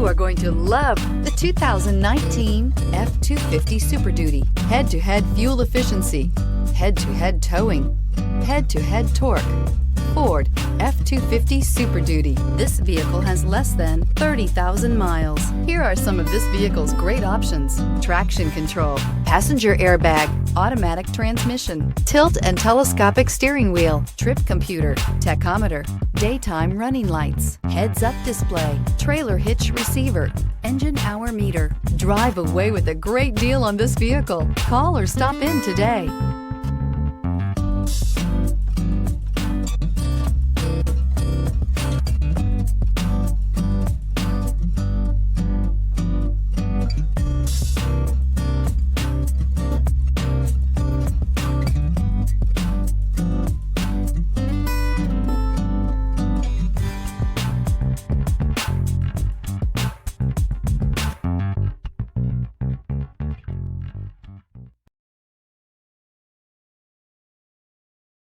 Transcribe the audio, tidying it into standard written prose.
You are going to love the 2019 F-250 Super Duty. Head-to-head fuel efficiency, head-to-head towing, head-to-head torque. Ford F-250 Super Duty. This vehicle has less than 30,000 miles. Here are some of this vehicle's great options: traction control, passenger airbag, automatic transmission, tilt and telescopic steering wheel, trip computer, tachometer, daytime running lights, heads-up display, trailer hitch receiver, engine hour meter. Drive away with a great deal on this vehicle. Call or stop in today.